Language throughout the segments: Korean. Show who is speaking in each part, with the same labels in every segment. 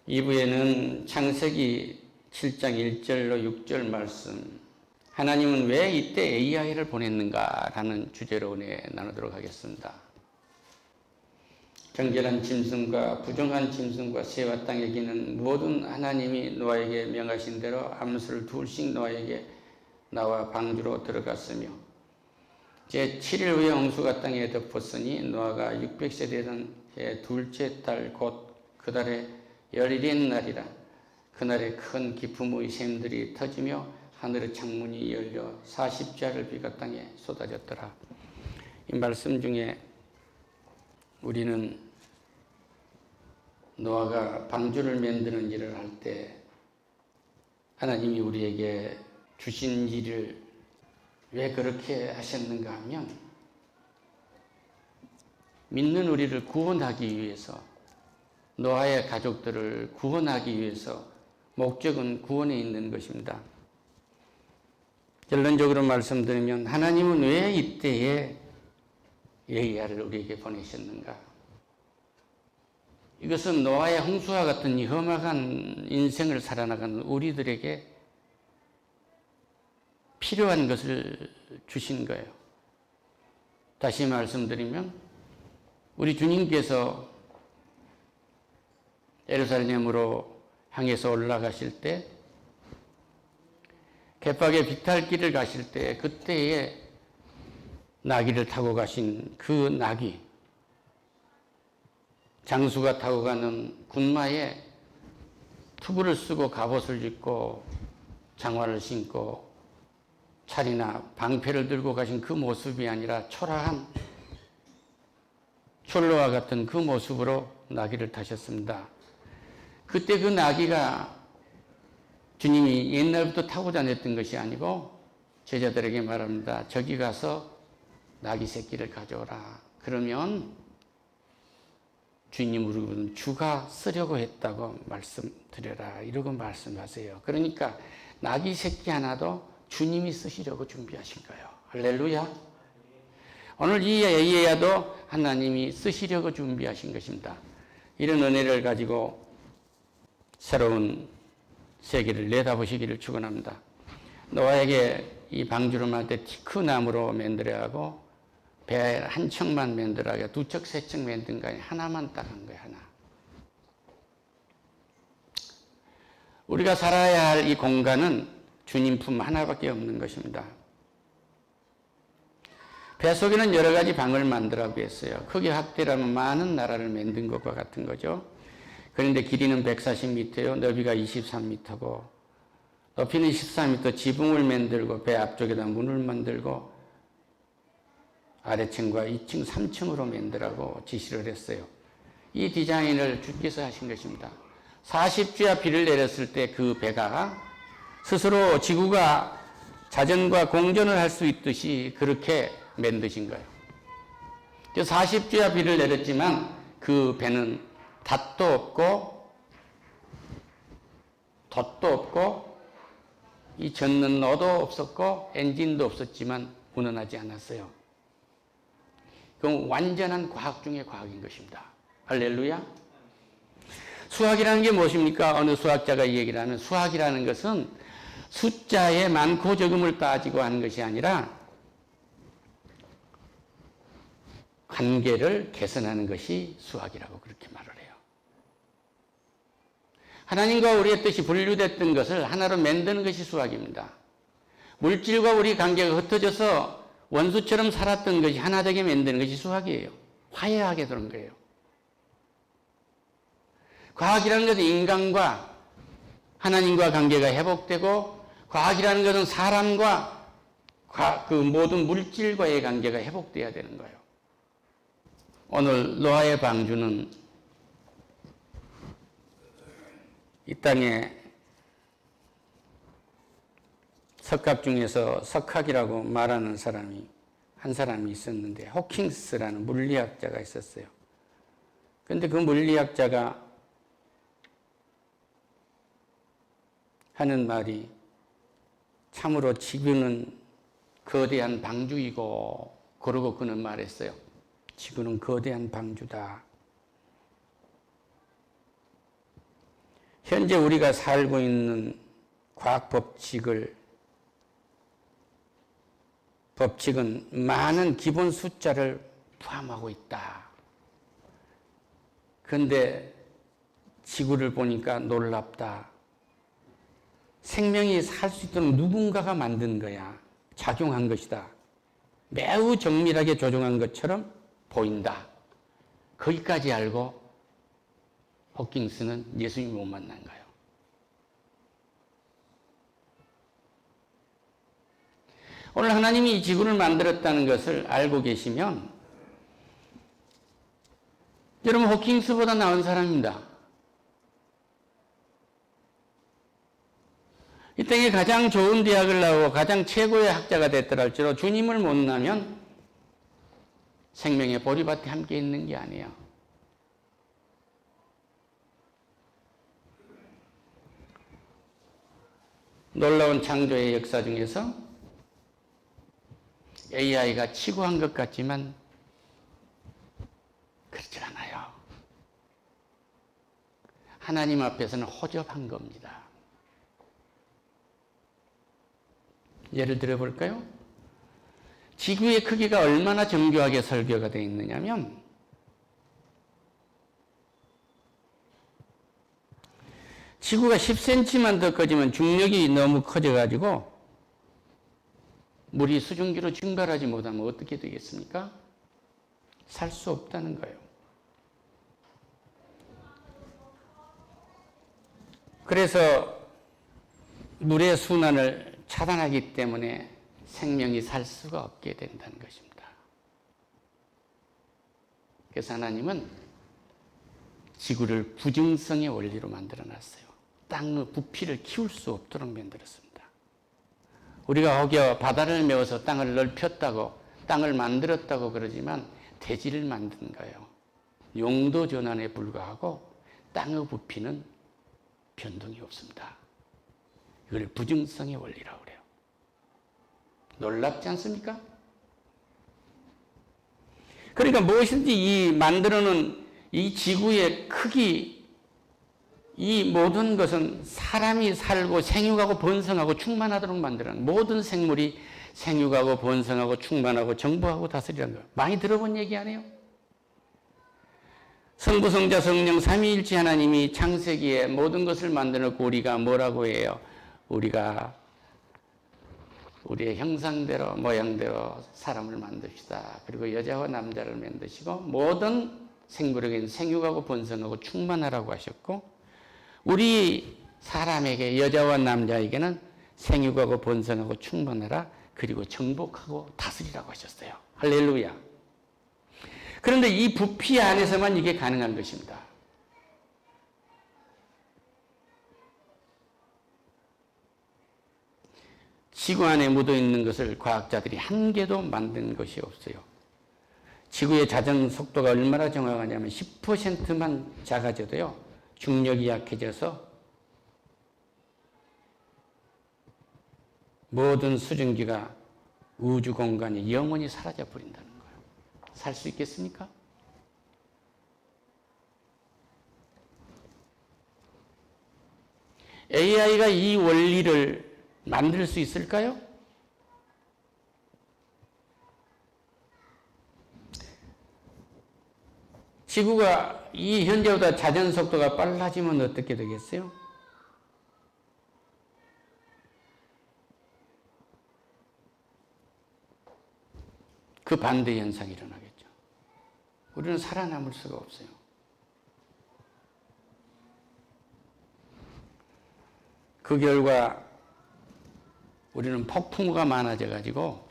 Speaker 1: 2부에는 창세기 7장 1절로 6절 말씀, 하나님은 왜 이때 AI를 보냈는가라는 주제로 은혜 나누도록 하겠습니다. 정결한 짐승과 부정한 짐승과 새와 땅에 기는 모든 하나님이 노아에게 명하신 대로 암수를 둘씩 노아에게 나와 방주로 들어갔으며 제7일 후에 홍수가 땅에 덮었으니 노아가 600세 되던 해 둘째 달 곧 그 달에 열일인 날이라. 그날에 큰 기품의 샘들이 터지며 하늘의 창문이 열려 40자를 비가 땅에 쏟아졌더라. 이 말씀 중에 우리는 노아가 방주를 만드는 일을 할 때 하나님이 우리에게 주신 일을 왜 그렇게 하셨는가 하면 믿는 우리를 구원하기 위해서, 노아의 가족들을 구원하기 위해서, 목적은 구원에 있는 것입니다. 결론적으로 말씀드리면 하나님은 왜 이때에 예리야를 우리에게 보내셨는가? 이것은 노아의 홍수와 같은 이 험악한 인생을 살아나가는 우리들에게 필요한 것을 주신 거예요. 다시 말씀드리면 우리 주님께서 예루살렘으로 향해서 올라가실 때, 갯박의 비탈길을 가실 때, 그때에 나귀를 타고 가신 그 나귀, 장수가 타고 가는 군마에 투구를 쓰고 갑옷을 입고 장화를 신고 차리나 방패를 들고 가신 그 모습이 아니라 초라한 촐로와 같은 그 모습으로 나귀를 타셨습니다. 그때 그 나귀가 주님이 옛날부터 타고 다녔던 것이 아니고 제자들에게 말합니다. 저기 가서 나귀 새끼를 가져오라. 그러면 주님으로는 주가 쓰려고 했다고 말씀드려라. 이러고 말씀하세요. 그러니까 나귀 새끼 하나도 주님이 쓰시려고 준비하신 거예요. 할렐루야. 오늘 이 예야도 하나님이 쓰시려고 준비하신 것입니다. 이런 은혜를 가지고 새로운 세계를 내다보시기를 축원합니다. 노아에게 이 방주를 만들 때 티크 나무로 만들어야 하고 배 한 척만 만들어야 하고 두 척, 세 척 만든 거 아니야. 하나만 딱 한 거야, 하나. 우리가 살아야 할 이 공간은 주님 품 하나밖에 없는 것입니다. 배 속에는 여러 가지 방을 만들라고 했어요. 크기 확대라면 많은 나라를 만든 것과 같은 거죠. 그런데 길이는 140m요, 너비가 23m고, 높이는 14m, 지붕을 만들고, 배 앞쪽에다 문을 만들고, 아래층과 2층, 3층으로 만들라고 지시를 했어요. 이 디자인을 주께서 하신 것입니다. 40주야 비를 내렸을 때 그 배가 스스로 지구가 자전과 공전을 할 수 있듯이 그렇게 만드신 거예요. 40주야 비를 내렸지만 그 배는 닷도 없고 돛도 없고 이 젓는 너도 없었고 엔진도 없었지만 운원하지 않았어요. 그건 완전한 과학 중의 과학인 것입니다. 할렐루야. 수학이라는 게 무엇입니까? 어느 수학자가 이 얘기를 하면 수학이라는 것은 숫자의 많고 적음을 따지고 하는 것이 아니라 관계를 개선하는 것이 수학이라고 그렇게 말을 해요. 하나님과 우리의 뜻이 분류됐던 것을 하나로 만드는 것이 수학입니다. 물질과 우리 관계가 흩어져서 원수처럼 살았던 것이 하나 되게 만드는 것이 수학이에요. 화해하게 되는 거예요. 과학이라는 것은 인간과 하나님과 관계가 회복되고, 과학이라는 것은 사람과 그 모든 물질과의 관계가 회복되어야 되는 거예요. 오늘 노아의 방주는 이 땅에 석학 중에서 석학이라고 말하는 한 사람이 있었는데, 호킹스라는 물리학자가 있었어요. 그런데 그 물리학자가 하는 말이 참으로 지구는 거대한 방주이고, 그러고 그는 말했어요. 지구는 거대한 방주다. 현재 우리가 살고 있는 과학 법칙은 많은 기본 숫자를 포함하고 있다. 그런데 지구를 보니까 놀랍다. 생명이 살 수 있도록 누군가가 만든 거야. 작용한 것이다. 매우 정밀하게 조종한 것처럼 보인다. 거기까지 알고 호킹스는 예수님을 못 만난 거예요. 오늘 하나님이 이 지구를 만들었다는 것을 알고 계시면 여러분 호킹스보다 나은 사람입니다. 이 땅에 가장 좋은 대학을 나오고 가장 최고의 학자가 됐더라 할지라도 주님을 못 만나면 생명의 보리밭에 함께 있는 게 아니에요. 놀라운 창조의 역사 중에서 AI가 치고한 것 같지만 그렇지 않아요. 하나님 앞에서는 허접한 겁니다. 예를 들어 볼까요? 지구의 크기가 얼마나 정교하게 설계가 되어 있느냐면 지구가 10cm만 더 커지면 중력이 너무 커져가지고 물이 수증기로 증발하지 못하면 어떻게 되겠습니까? 살 수 없다는 거예요. 그래서 물의 순환을 차단하기 때문에 생명이 살 수가 없게 된다는 것입니다. 그래서 하나님은 지구를 부증성의 원리로 만들어놨어요. 땅의 부피를 키울 수 없도록 만들었습니다. 우리가 혹여 바다를 메워서 땅을 넓혔다고 땅을 만들었다고 그러지만 대지를 만든 거예요. 용도 전환에 불과하고 땅의 부피는 변동이 없습니다. 이걸 부증성의 원리라고 그래요. 놀랍지 않습니까? 그러니까 무엇인지 이 만들어놓은 이 지구의 크기, 이 모든 것은 사람이 살고 생육하고 번성하고 충만하도록 만들어놓은 모든 생물이 생육하고 번성하고 충만하고 정복하고 다스리라는 거예요. 많이 들어본 얘기 아니에요? 성부, 성자, 성령 삼위일체 하나님이 창세기에 모든 것을 만들어놓고 우리가 뭐라고 해요? 우리가 우리의 형상대로 모양대로 사람을 만듭시다. 그리고 여자와 남자를 만드시고 모든 생물에게는 생육하고 번성하고 충만하라고 하셨고 우리 사람에게 여자와 남자에게는 생육하고 번성하고 충만하라 그리고 정복하고 다스리라고 하셨어요. 할렐루야. 그런데 이 부피 안에서만 이게 가능한 것입니다. 지구 안에 묻어있는 것을 과학자들이 한 개도 만든 것이 없어요. 지구의 자전 속도가 얼마나 정확하냐면 10%만 작아져도요. 중력이 약해져서 모든 수증기가 우주 공간에 영원히 사라져 버린다는 거예요. 살 수 있겠습니까? AI가 이 원리를 만들 수 있을까요? 지구가 이 현재보다 자전 속도가 빨라지면 어떻게 되겠어요? 그 반대 현상이 일어나겠죠. 우리는 살아남을 수가 없어요. 그 결과 우리는 폭풍우가 많아져 가지고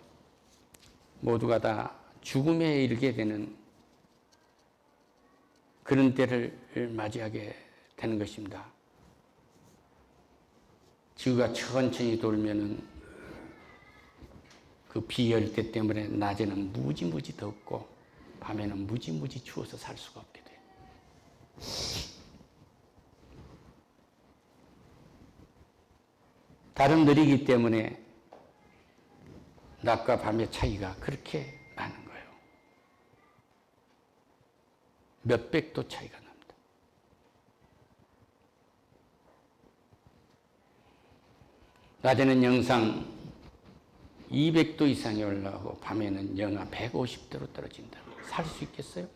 Speaker 1: 모두가 다 죽음에 이르게 되는 그런 때를 맞이하게 되는 것입니다. 지구가 천천히 돌면은 그 비열대 때문에 낮에는 무지무지 덥고 밤에는 무지무지 추워서 살 수가 없게 돼요. 달은 느리기 때문에 낮과 밤의 차이가 그렇게 많은 거예요. 몇백 도 차이가 납니다. 낮에는 영상 200도 이상이 올라오고 밤에는 영하 150도로 떨어진다. 살 수 있겠어요?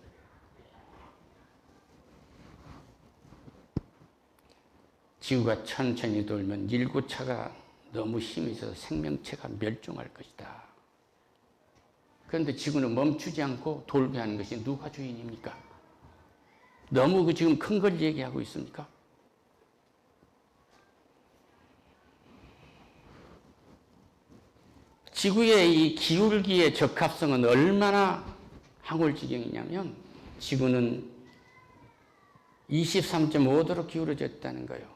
Speaker 1: 지구가 천천히 돌면 일구차가 너무 힘이 있어서 생명체가 멸종할 것이다. 그런데 지구는 멈추지 않고 돌게 하는 것이 누가 주인입니까? 너무 지금 큰 걸 얘기하고 있습니까? 지구의 이 기울기의 적합성은 얼마나 항울지경이냐면 지구는 23.5도로 기울어졌다는 거예요.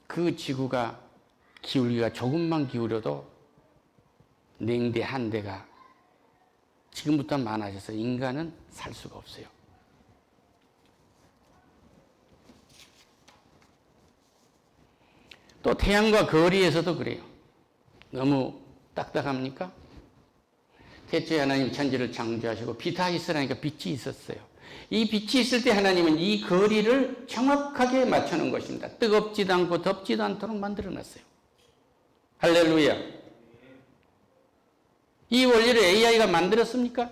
Speaker 1: 그 지구가 기울기가 조금만 기울어도 냉대 한 대가 지금부터 많아져서 인간은 살 수가 없어요. 또 태양과 거리에서도 그래요. 너무 딱딱합니까? 태초에 하나님 천지를 창조하시고 빛이 있으라니까 빛이 있었어요. 이 빛이 있을 때 하나님은 이 거리를 정확하게 맞춰놓은 것입니다. 뜨겁지도 않고 덥지도 않도록 만들어놨어요. 할렐루야. 이 원리를 AI가 만들었습니까?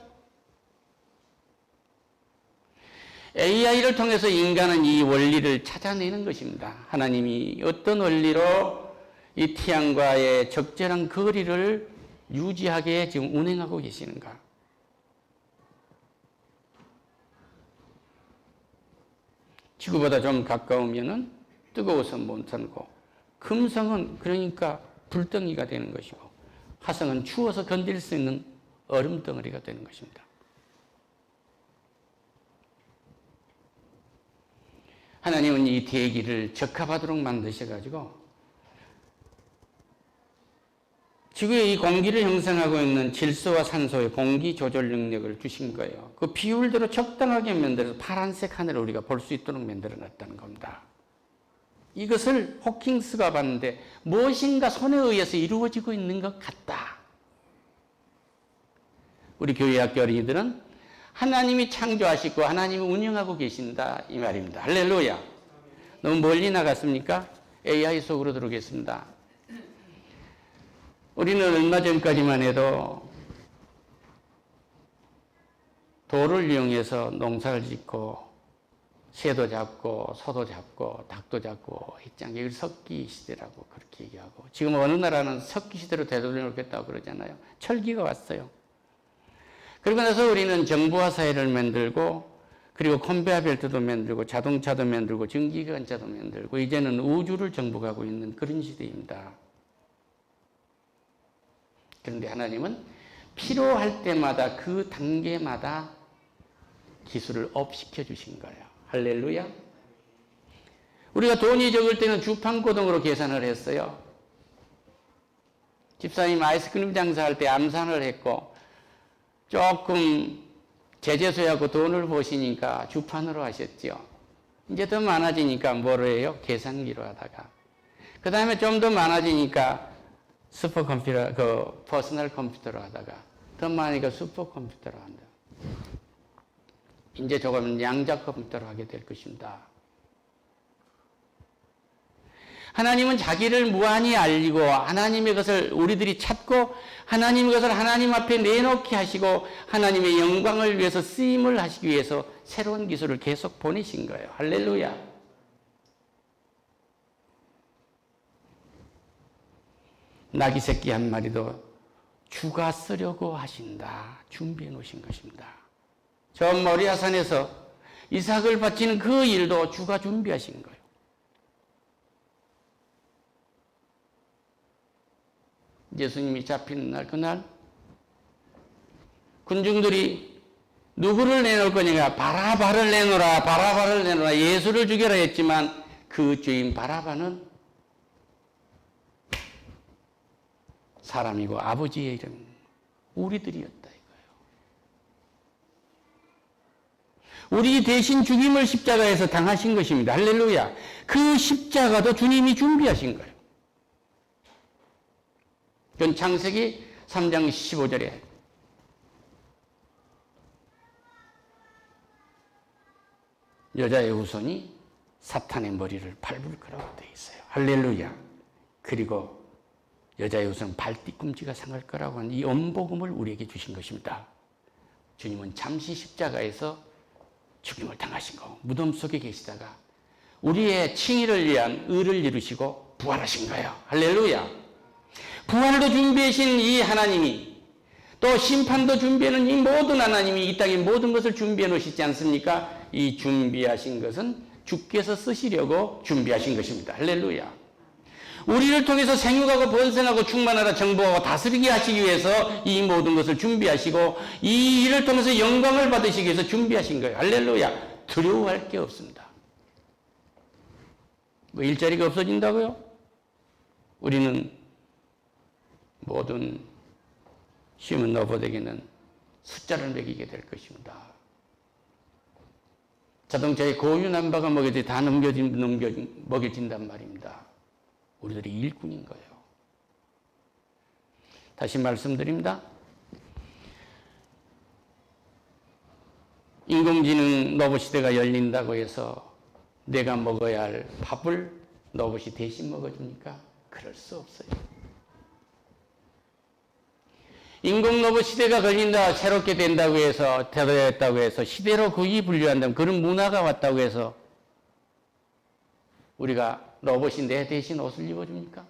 Speaker 1: AI를 통해서 인간은 이 원리를 찾아내는 것입니다. 하나님이 어떤 원리로 이 태양과의 적절한 거리를 유지하게 지금 운행하고 계시는가? 지구보다 좀 가까우면은 뜨거워서 못 살고, 금성은 그러니까 불덩이가 되는 것이고, 화성은 추워서 건들 수 있는 얼음 덩어리가 되는 것입니다. 하나님은 이 대기를 적합하도록 만드셔가지고 지구의 이 공기를 형성하고 있는 질소와 산소의 공기 조절 능력을 주신 거예요. 그 비율대로 적당하게 만들어서 파란색 하늘을 우리가 볼 수 있도록 만들어 놨다는 겁니다. 이것을 호킹스가 봤는데 무엇인가 손에 의해서 이루어지고 있는 것 같다. 우리 교회 학교 어린이들은 하나님이 창조하시고 하나님이 운영하고 계신다 이 말입니다. 할렐루야. 너무 멀리 나갔습니까? AI 속으로 들어오겠습니다. 우리는 얼마 전까지만 해도 돌을 이용해서 농사를 짓고 새도 잡고 소도 잡고 닭도 잡고 했잖아요. 이걸 석기 시대라고 그렇게 얘기하고, 지금 어느 나라는 석기 시대로 되돌려놓겠다고 그러잖아요. 철기가 왔어요. 그러고 나서 우리는 정보화 사회를 만들고, 그리고 컨베어 벨트도 만들고 자동차도 만들고 전기관차도 만들고 이제는 우주를 정복하고 있는 그런 시대입니다. 그런데 하나님은 필요할 때마다 그 단계마다 기술을 업시켜 주신 거예요. 할렐루야. 우리가 돈이 적을 때는 주판고등으로 계산을 했어요. 집사님 아이스크림 장사할 때 암산을 했고, 조금 제재소하고 돈을 보시니까 주판으로 하셨죠. 이제 더 많아지니까 뭐로 해요? 계산기로 하다가. 그 다음에 좀 더 많아지니까 슈퍼컴퓨터, 퍼스널 컴퓨터로 하다가 더 많으니까 슈퍼컴퓨터로 한다. 이제 조금 양자 컴퓨터로 하게 될 것입니다. 하나님은 자기를 무한히 알리고 하나님의 것을 우리들이 찾고 하나님의 것을 하나님 앞에 내놓게 하시고 하나님의 영광을 위해서 쓰임을 하시기 위해서 새로운 기술을 계속 보내신 거예요. 할렐루야. 나귀 새끼 한 마리도 주가 쓰려고 하신다. 준비해 놓으신 것입니다. 저 모리아산에서 이삭을 바치는 그 일도 주가 준비하신 거예요. 예수님이 잡히는 날, 그날 군중들이 누구를 내놓을 거냐가 바라바를 내놓으라, 바라바를 내놓으라, 예수를 죽여라 했지만 그 주인 바라바는 사람이고 아버지의 이름, 우리들이었다 이거예요. 우리 대신 죽임을 십자가에서 당하신 것입니다. 할렐루야. 그 십자가도 주님이 준비하신 거예요. 그건 창세기 3장 15절에 여자의 후손이 사탄의 머리를 밟을 거라고 되어 있어요. 할렐루야. 그리고 여자의 옷은 발 뒤꿈치가 상할 거라고 하는 이 엄복음을 우리에게 주신 것입니다. 주님은 잠시 십자가에서 죽임을 당하신 거, 무덤 속에 계시다가 우리의 칭의를 위한 의를 이루시고 부활하신 거예요. 할렐루야. 부활도 준비하신 이 하나님이, 또 심판도 준비하는 이 모든 하나님이 이 땅에 모든 것을 준비해 놓으시지 않습니까? 이 준비하신 것은 주께서 쓰시려고 준비하신 것입니다. 할렐루야. 우리를 통해서 생육하고 번성하고 충만하라 정복하고 다스리게 하시기 위해서 이 모든 것을 준비하시고 이 일을 통해서 영광을 받으시기 위해서 준비하신 거예요. 할렐루야. 두려워할 게 없습니다. 뭐 일자리가 없어진다고요? 우리는 모든 쉬운 로봇에게는 숫자를 매기게 될 것입니다. 자동차에 고유 남바가 먹여져 다 먹여진단 말입니다. 우리들이 일꾼인 거예요. 다시 말씀드립니다. 인공지능 로봇 시대가 열린다고 해서 내가 먹어야 할 밥을 로봇이 대신 먹어줍니까? 그럴 수 없어요. 인공 로봇 시대가 걸린다, 새롭게 된다고 해서, 되었다고 해서, 시대로 거기 분류한다면 그런 문화가 왔다고 해서 우리가 로봇이 내 대신 옷을 입어줍니까?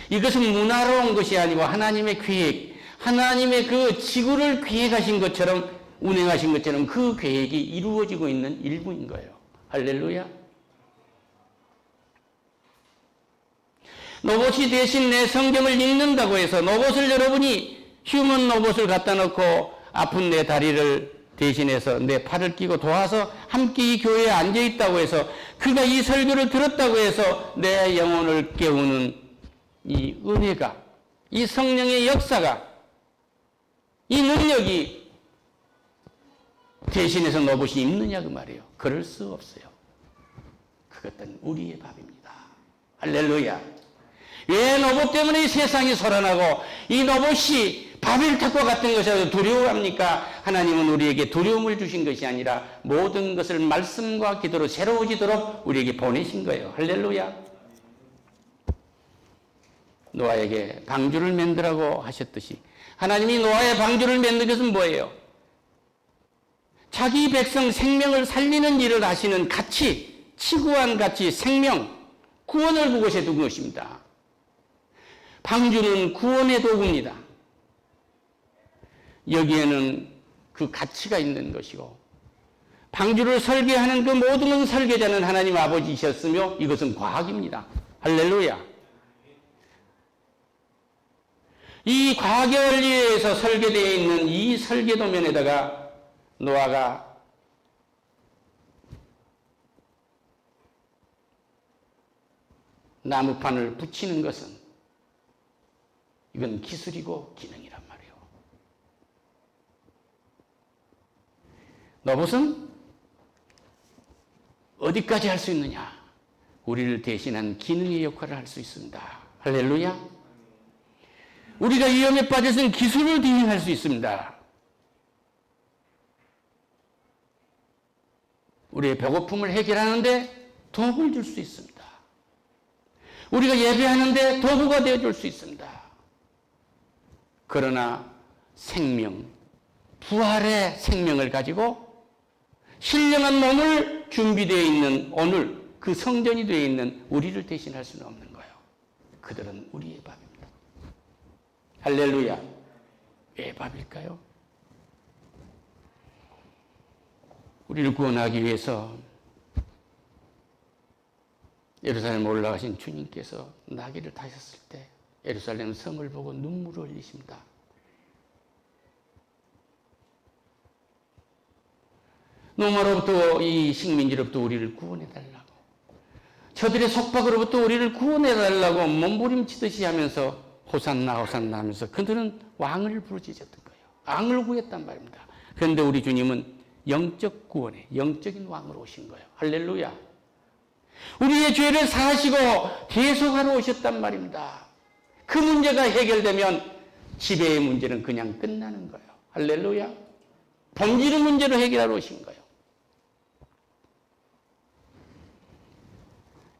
Speaker 1: 이것은 문화로 온 것이 아니고 하나님의 계획, 하나님의 그 지구를 계획하신 것처럼, 운행하신 것처럼 그 계획이 이루어지고 있는 일부인 거예요. 할렐루야. 로봇이 대신 내 성경을 읽는다고 해서 로봇을 여러분이 휴먼 로봇을 갖다 놓고 아픈 내 다리를 대신해서 내 팔을 끼고 도와서 함께 이 교회에 앉아 있다고 해서 그가 이 설교를 들었다고 해서 내 영혼을 깨우는 이 은혜가, 이 성령의 역사가, 이 능력이 대신해서 로봇이 있느냐 그 말이에요. 그럴 수 없어요. 그것은 우리의 밥입니다. 할렐루야. 왜 로봇 때문에 이 세상이 소란하고 이 로봇이 바벨탑과 같은 것이라도 두려워합니까? 하나님은 우리에게 두려움을 주신 것이 아니라 모든 것을 말씀과 기도로 새로워지도록 우리에게 보내신 거예요. 할렐루야. 노아에게 방주를 만들라고 하셨듯이 하나님이 노아의 방주를 만든 것은 뭐예요? 자기 백성 생명을 살리는 일을 하시는 가치, 치구한 가치, 생명, 구원을 그곳에 둔 것입니다. 방주는 구원의 도구입니다. 여기에는 그 가치가 있는 것이고 방주를 설계하는 그 모든 설계자는 하나님 아버지이셨으며 이것은 과학입니다. 할렐루야. 이 과학의 원리에서 설계되어 있는 이 설계도면에다가 노아가 나무판을 붙이는 것은 이건 기술이고 기능이란 말이에요. 로봇은 어디까지 할 수 있느냐? 우리를 대신한 기능의 역할을 할 수 있습니다. 할렐루야. 우리가 위험에 빠져서는 기술을 대행할 수 있습니다. 우리의 배고픔을 해결하는데 도움을 줄 수 있습니다. 우리가 예배하는데 도구가 되어줄 수 있습니다. 그러나 생명, 부활의 생명을 가지고 신령한 몸을 준비되어 있는 오늘 그 성전이 되어 있는 우리를 대신할 수는 없는 거예요. 그들은 우리의 밥입니다. 할렐루야. 왜 밥일까요? 우리를 구원하기 위해서 예루살렘에 올라가신 주님께서 나귀를 타셨을 때 예루살렘 성을 보고 눈물을 흘리십니다. 로마로부터 이 식민지로부터 우리를 구원해달라고, 저들의 속박으로부터 우리를 구원해달라고 몸부림치듯이 하면서 호산나 호산나 하면서 그들은 왕을 부르짖었던 거예요. 왕을 구했단 말입니다. 그런데 우리 주님은 영적 구원에 영적인 왕으로 오신 거예요. 할렐루야. 우리의 죄를 사하시고 대속하러 오셨단 말입니다. 그 문제가 해결되면 지배의 문제는 그냥 끝나는 거예요. 할렐루야. 본질의 문제로 해결하러 오신 거예요.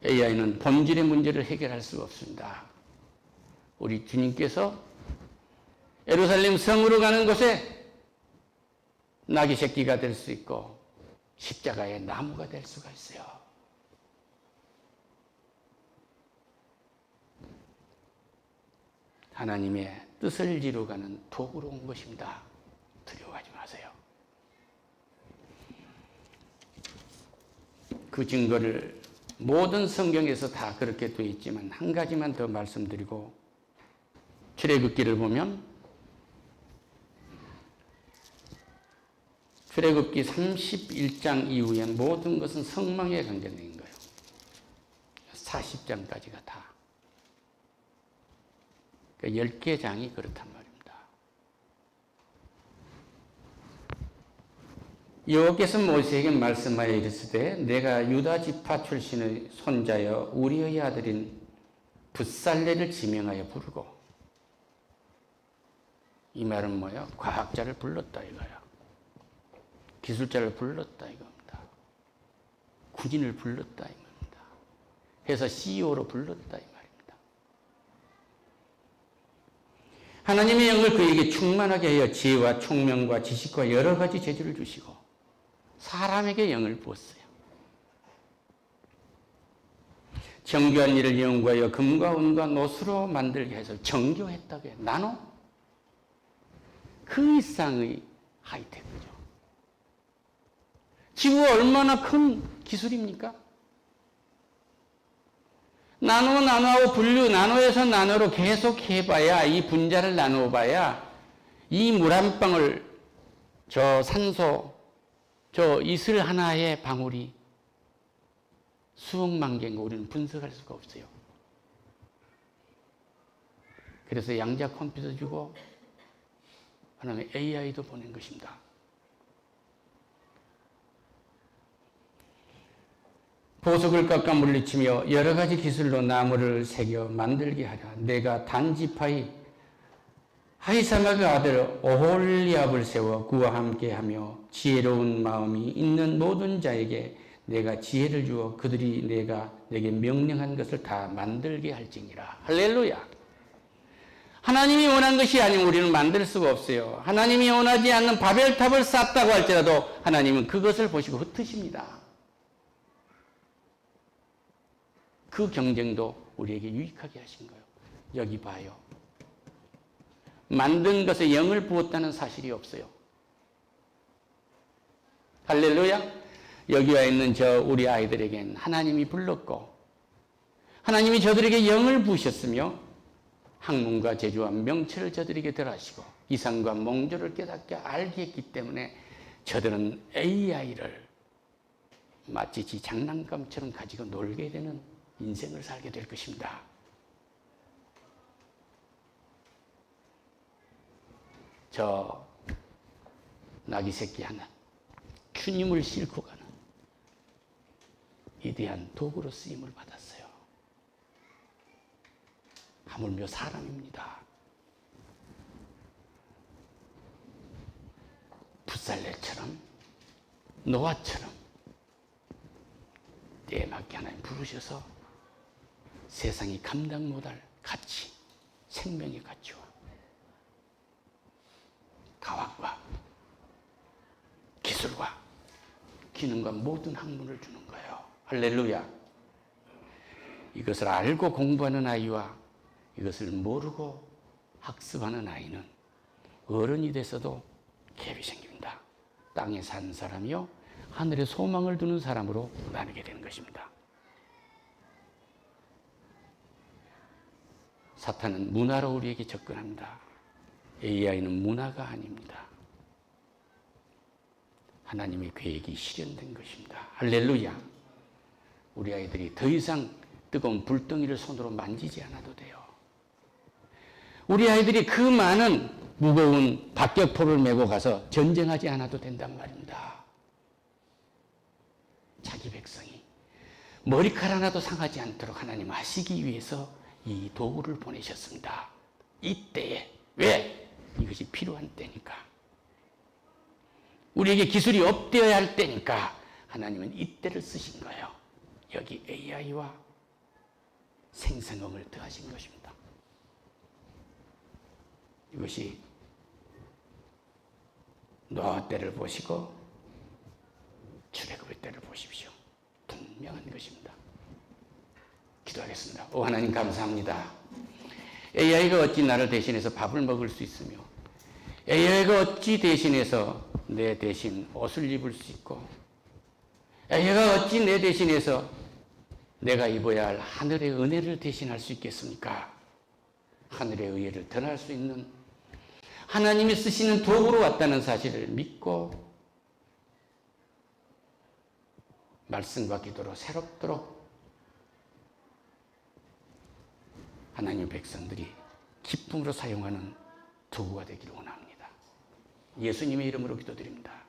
Speaker 1: AI는 본질의 문제를 해결할 수가 없습니다. 우리 주님께서 예루살렘 성으로 가는 곳에 나귀 새끼가 될 수 있고 십자가의 나무가 될 수가 있어요. 하나님의 뜻을 이루어가는 도구로 온 것입니다. 두려워하지 마세요. 그 증거를 모든 성경에서 다 그렇게 되어 있지만 한 가지만 더 말씀드리고, 출애굽기를 보면 출애굽기 31장 이후에 모든 것은 성망에 관계된 거예요. 40장까지가 다. 그러니까 10개 장이 그렇단 말입니다. 여호와께서 모세에게 말씀하여 이르시되 내가 유다 지파 출신의 손자여 우리의 아들인 붓살레를 지명하여 부르고, 이 말은 뭐야? 과학자를 불렀다 이거야. 기술자를 불렀다 이겁니다. 군인을 불렀다 이겁니다. 회사 CEO로 불렀다 이 말입니다. 하나님의 영을 그에게 충만하게 하여 지혜와 총명과 지식과 여러 가지 재주를 주시고 사람에게 영을 부었어요. 정교한 일을 이용하여 금과 은과 노수로 만들게 해서 정교했다고 해요. 나노? 그 이상의 하이테크죠. 지구가 얼마나 큰 기술입니까? 나노하고 분류, 나노에서 나노로 계속 해봐야, 이 분자를 나눠봐야 이 물 한 방울, 저 산소, 저 이슬 하나의 방울이 수억만 개인 거 우리는 분석할 수가 없어요. 그래서 양자 컴퓨터 주고 하나님의 AI도 보낸 것입니다. 보석을 깎아 물리치며 여러 가지 기술로 나무를 새겨 만들게 하라. 내가 단지파의 하이사막의 아들 오홀리압을 세워 그와 함께하며 지혜로운 마음이 있는 모든 자에게 내가 지혜를 주어 그들이 내가 내게 명령한 것을 다 만들게 할지니라. 할렐루야. 하나님이 원한 것이 아니면 우리는 만들 수가 없어요. 하나님이 원하지 않는 바벨탑을 쌓았다고 할지라도 하나님은 그것을 보시고 흩으십니다. 그 경쟁도 우리에게 유익하게 하신 거예요. 여기 봐요. 만든 것에 영을 부었다는 사실이 없어요. 할렐루야. 여기 와 있는 저 우리 아이들에겐 하나님이 불렀고 하나님이 저들에게 영을 부으셨으며 학문과 재주와 명철을 저들에게 더하시고 이상과 몽조를 깨닫게 알게 했기 때문에 저들은 AI를 마치 지 장난감처럼 가지고 놀게 되는 인생을 살게 될 것입니다. 저 나귀 새끼 하나, 주님을 싣고 가는 위대한 도구로 쓰임을 받았어요. 하물며 사람입니다. 붓살레처럼 노아처럼 때에 맞게 하나님 부르셔서 세상이 감당 못할 가치, 생명의 가치와 과학과 기술과 기능과 모든 학문을 주는 거예요. 할렐루야. 이것을 알고 공부하는 아이와 이것을 모르고 학습하는 아이는 어른이 돼서도 갭이 생깁니다. 땅에 사는 사람이요 하늘에 소망을 두는 사람으로 나누게 되는 것입니다. 사탄은 문화로 우리에게 접근합니다. AI는 문화가 아닙니다. 하나님의 계획이 실현된 것입니다. 할렐루야. 우리 아이들이 더 이상 뜨거운 불덩이를 손으로 만지지 않아도 돼요. 우리 아이들이 그 많은 무거운 박격포를 메고 가서 전쟁하지 않아도 된단 말입니다. 자기 백성이 머리카락 하나도 상하지 않도록 하나님 하시기 위해서 이 도구를 보내셨습니다. 이때에. 왜? 이것이 필요한 때니까. 우리에게 기술이 업되어야 할 때니까 하나님은 이때를 쓰신 거예요. 여기 AI와 생생함을 더하신 것입니다. 이것이 노아 때를 보시고 출애굽의 때를 보십시오. 분명한 것입니다. 기도하겠습니다. 오 하나님 감사합니다. AI가 어찌 나를 대신해서 밥을 먹을 수 있으며 AI가 어찌 대신해서 내 대신 옷을 입을 수 있고 AI가 어찌 내 대신해서 내가 입어야 할 하늘의 은혜를 대신할 수 있겠습니까? 하늘의 의혜를 드러날 수 있는 하나님이 쓰시는 도구로 왔다는 사실을 믿고 말씀과 기도로 새롭도록 하나님 백성들이 기쁨으로 사용하는 도구가 되기를 원합니다. 예수님의 이름으로 기도드립니다.